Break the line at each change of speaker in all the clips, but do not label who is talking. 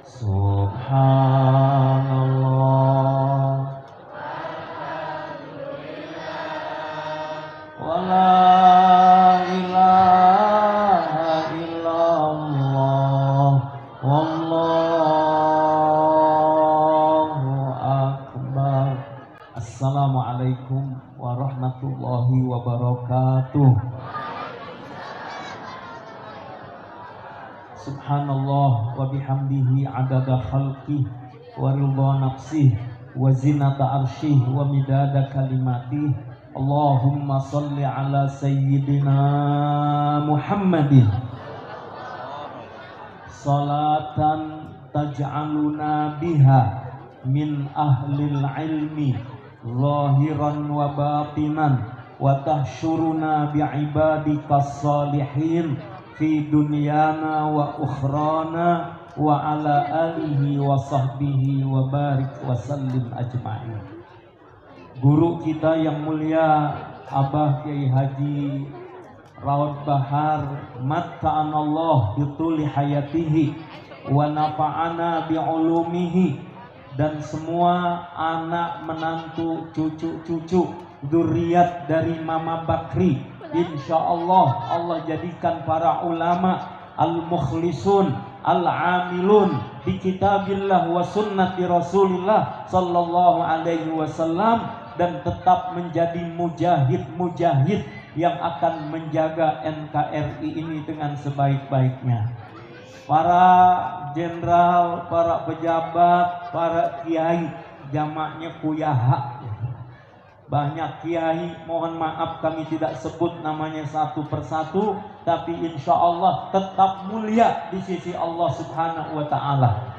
Subhanallah wa la ilaha illallah wallahu akbar. Assalamualaikum warahmatullahi wabarakatuh. Subhanallah wa bihamdihi adada khalqih wa ridha nafsih wa zinata arsyih wa midada kalimatih. Allahumma salli ala sayyidina Muhammadin salatan taj'aluna biha min ahlil ilmi zahiran wa batinan wa tahsyuruna bi'ibadikas salihin fi dunyana wa ukhrana wa ala alihi wa sahbihi wa barik wa sallim ajma'in. Guru kita yang mulia Abah Kiai Haji Raud Bahar matta'anallah bituli hayatihi wa nafa'ana bi'ulumihi, dan semua anak menantu cucu-cucu dzurriat dari Mama Bakri, insyaallah Allah jadikan para ulama al-mukhlisun al-amilun bi kitabillah wa sunnati Rasulillah sallallahu alaihi wasallam, dan tetap menjadi mujahid-mujahid yang akan menjaga NKRI ini dengan sebaik-baiknya. Para jenderal, para pejabat, para kiai, jamaknya kuyaha. Banyak kiai, mohon maaf kami tidak sebut namanya satu persatu, tapi insya Allah tetap mulia di sisi Allah Subhanahu wa Ta'ala.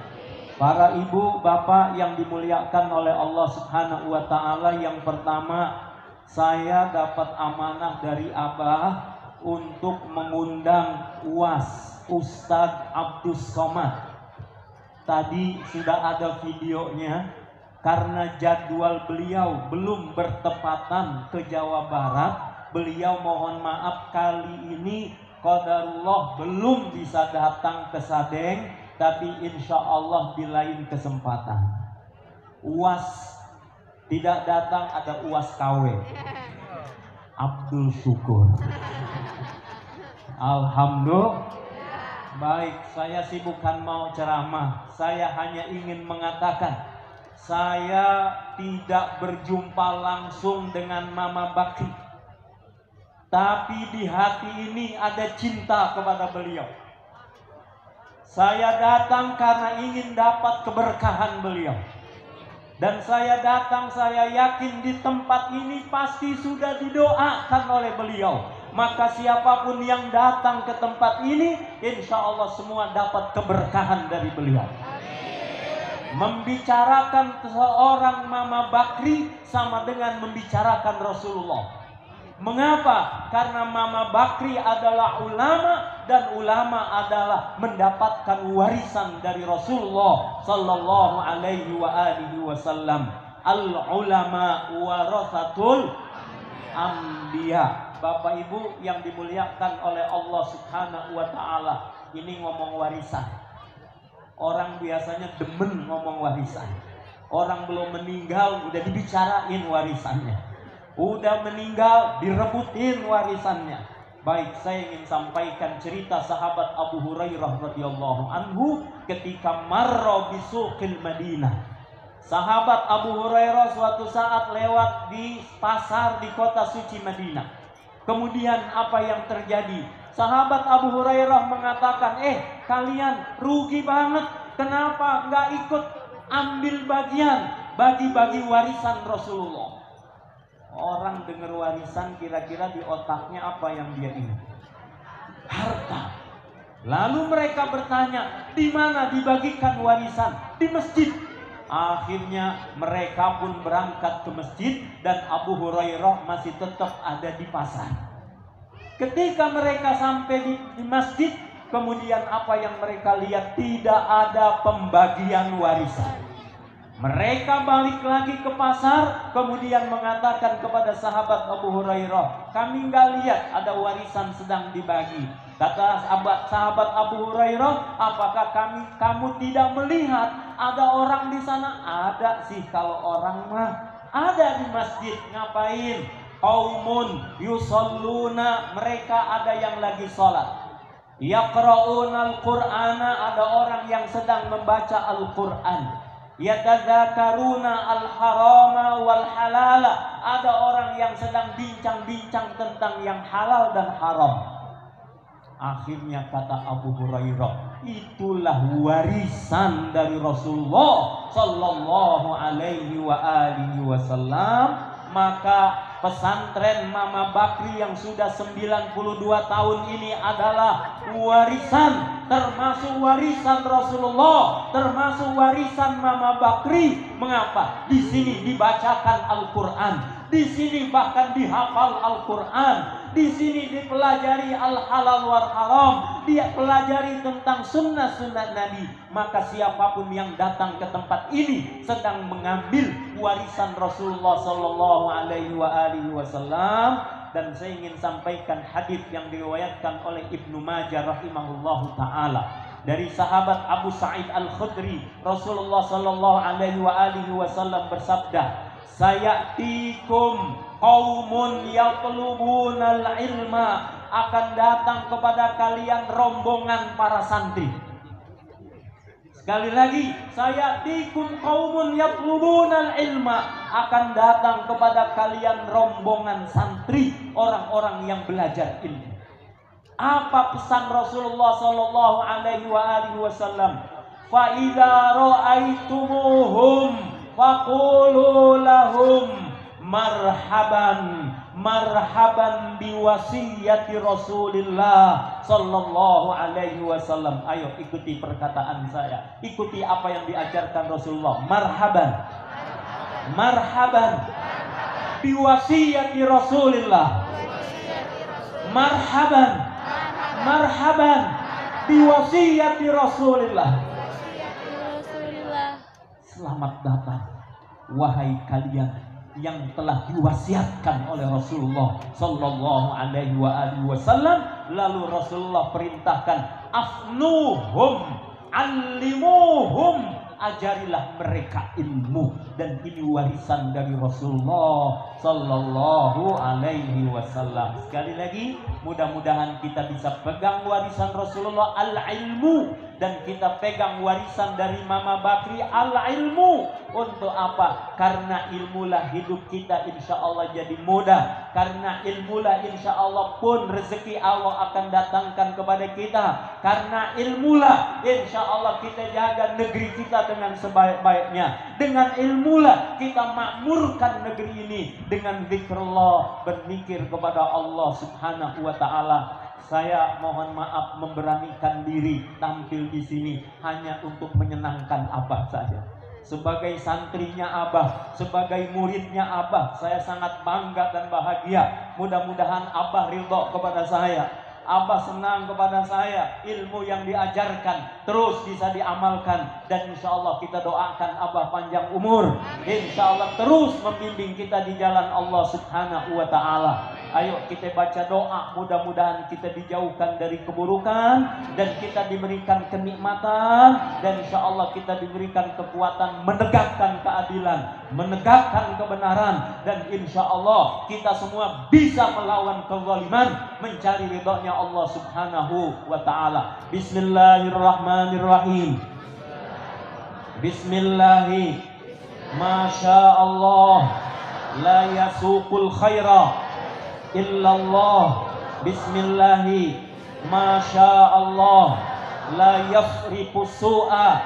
Para ibu, bapak yang dimuliakan oleh Allah Subhanahu wa Ta'ala, yang pertama saya dapat amanah dari Abah untuk mengundang UAS Ustadz Abdus Somad. Tadi sudah ada videonya. Karena jadwal beliau belum bertepatan ke Jawa Barat, beliau mohon maaf kali ini qadarullah belum bisa datang ke Sadeng, tapi insya Allah di lain kesempatan. UAS tidak datang, ada UAS KW Abdul Syukur. Alhamdulillah. Baik, saya sih bukan mau ceramah, saya hanya ingin mengatakan saya tidak berjumpa langsung dengan Mama Bakri, tapi di hati ini ada cinta kepada beliau. Saya datang karena ingin dapat keberkahan beliau. Dan saya datang, saya yakin di tempat ini pasti sudah didoakan oleh beliau. Maka siapapun yang datang ke tempat ini, insya Allah semua dapat keberkahan dari beliau. Membicarakan seorang Mama Bakri sama dengan membicarakan Rasulullah. Mengapa? Karena Mama Bakri adalah ulama, dan ulama adalah mendapatkan warisan dari Rasulullah sallallahu alaihi wa alihi wasallam. Al ulama warasatul anbiya. Bapak Ibu yang dimuliakan oleh Allah Subhanahu wa Ta'ala, ini ngomong warisan. Orang biasanya demen ngomong warisan. Orang belum meninggal udah dibicarain warisannya. Udah meninggal direbutin warisannya. Baik, saya ingin sampaikan cerita sahabat Abu Hurairah radhiyallahu anhu ketika marra bisuqil Madinah. Sahabat Abu Hurairah suatu saat lewat di pasar di kota suci Madinah. Kemudian apa yang terjadi? Sahabat Abu Hurairah mengatakan, kalian rugi banget. Kenapa nggak ikut ambil bagian, bagi-bagi warisan Rasulullah? Orang dengar warisan kira-kira di otaknya apa yang dia ingat? Harta. Lalu mereka bertanya, di mana dibagikan warisan? Di masjid. Akhirnya mereka pun berangkat ke masjid, dan Abu Hurairah masih tetap ada di pasar. Ketika mereka sampai di masjid, kemudian apa yang mereka lihat? Tidak ada pembagian warisan. Mereka balik lagi ke pasar, kemudian mengatakan kepada sahabat Abu Hurairah, kami nggak lihat ada warisan sedang dibagi. Kata sahabat Abu Hurairah, apakah kamu tidak melihat ada orang di sana? Ada sih, kalau orang mah ada di masjid. Ngapain? Qaumun yusalluna, mereka ada yang lagi sholat. Yaqra'unal Qur'ana, ada orang yang sedang membaca Al-Quran. Yatadzakaruna al-harama wal halala, ada orang yang sedang bincang-bincang tentang yang halal dan haram. Akhirnya kata Abu Hurairah, itulah warisan dari Rasulullah sallallahu alaihi wa alihi wasallam. Maka pesantren Mama Bakri yang sudah 92 tahun ini adalah warisan, termasuk warisan Rasulullah, termasuk warisan Mama Bakri. Mengapa? Di sini dibacakan Al-Quran, di sini bahkan dihafal Al-Quran, di sini dipelajari al-halal wal haram, dia pelajari tentang sunnah-sunnah Nabi. Maka siapapun yang datang ke tempat ini sedang mengambil warisan Rasulullah sallallahu alaihi wasallam. Dan saya ingin sampaikan hadis yang diriwayatkan oleh Ibnu Majah rahimahullahu taala dari sahabat Abu Sa'id Al-Khudri. Rasulullah sallallahu alaihi wasallam bersabda, sayatikum qaumun yatlubunal ilma, akan datang kepada kalian rombongan para santri. Sekali lagi, sayatikum qaumun yatlubunal ilma, akan datang kepada kalian rombongan santri, orang-orang yang belajar ilmu. Apa pesan Rasulullah sallallahu alaihi wasallam? Fa idza ra'aitumuhum faqulu lahum marhaban marhaban biwasiyati Rasulillah sallallahu alaihi wasallam. Ayo ikuti perkataan saya, ikuti apa yang diajarkan Rasulullah. Marhaban marhaban biwasiyati Rasulillah, marhaban marhaban biwasiyati Rasulillah. Selamat datang wahai kalian yang telah diwasiatkan oleh Rasulullah sallallahu alaihi wasallam. Lalu Rasulullah perintahkan, afnuhum allimuhum, ajarilah mereka ilmu. Dan ini warisan dari Rasulullah sallallahu alaihi wasallam. Sekali lagi, mudah-mudahan kita bisa pegang warisan Rasulullah al-ilmu, dan kita pegang warisan dari Mama Bakri al-ilmu. Untuk apa? Karena ilmulah hidup kita insya Allah jadi mudah. Karena ilmulah insya Allah pun rezeki Allah akan datangkan kepada kita. Karena ilmulah insya Allah kita jaga negeri kita dengan sebaik-baiknya. Dengan ilmulah kita makmurkan negeri ini. Dengan zikrullah, berzikir kepada Allah subhanahu wa ta'ala. Saya mohon maaf memberanikan diri tampil di sini hanya untuk menyenangkan Abah saja. Sebagai santrinya Abah, sebagai muridnya Abah, saya sangat bangga dan bahagia. Mudah-mudahan Abah ridho kepada saya, Abah senang kepada saya. Ilmu yang diajarkan terus bisa diamalkan, dan insya Allah kita doakan Abah panjang umur. Insya Allah terus membimbing kita di jalan Allah subhanahu wa ta'ala. Ayo kita baca doa, mudah-mudahan kita dijauhkan dari keburukan, dan kita diberikan kenikmatan, dan insya Allah kita diberikan kekuatan menegakkan keadilan, menegakkan kebenaran, dan insya Allah kita semua bisa melawan kezaliman, mencari ridhonya Allah subhanahu wa ta'ala. Bismillahirrahmanirrahim. Bismillahi Masya Allah, la yasuqul khaira illallah. Bismillahi Masya Allah, la yasrifu su'a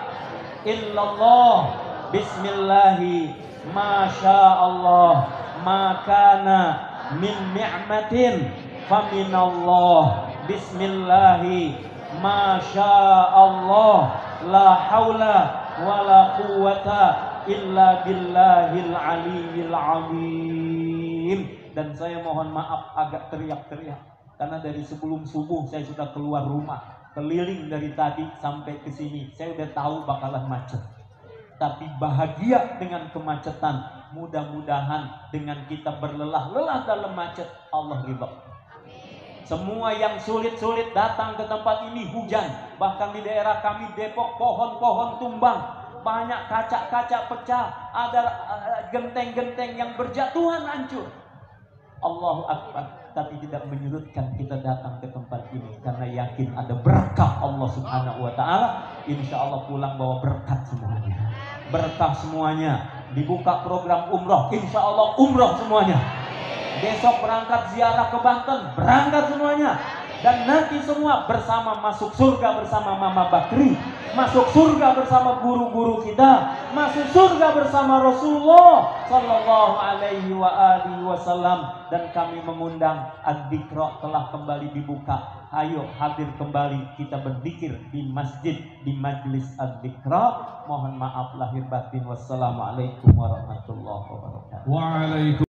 illallah. Bismillahi Masya Allah, makana min ni'matin faminallah. Bismillahi Masya Allah, la haula wa la quwata illa billahil aliyyil azim. Dan saya mohon maaf agak teriak-teriak, karena dari sebelum subuh saya sudah keluar rumah, keliling dari tadi sampai ke sini. Saya udah tahu bakalan macet, tapi bahagia dengan kemacetan. Mudah-mudahan dengan kita berlelah-lelah dalam macet, Allah ridha. Semua yang sulit-sulit datang ke tempat ini hujan. Bahkan di daerah kami Depok pohon-pohon tumbang, banyak kaca-kaca pecah, ada genteng-genteng yang berjatuhan hancur. Allahu Akbar. Tapi tidak menyurutkan kita datang ke tempat ini karena yakin ada berkah Allah Subhanahu wa taala. Insya Allah pulang bawa berkat semuanya. Berkah semuanya. Dibuka program umroh, insya Allah umroh semuanya. Besok berangkat ziarah ke Banten, berangkat semuanya. Dan nanti semua bersama masuk surga bersama Mama Bakri, masuk surga bersama guru-guru kita, masuk surga bersama Rasulullah Sallallahu Alaihi Wasallam. Dan kami mengundang Ad-Dzikra telah kembali dibuka. Ayo hadir kembali kita berzikir di masjid, di majlis Ad-Dzikra. Mohon maaf lahir batin. Wassalamualaikum warahmatullahi wabarakatuh.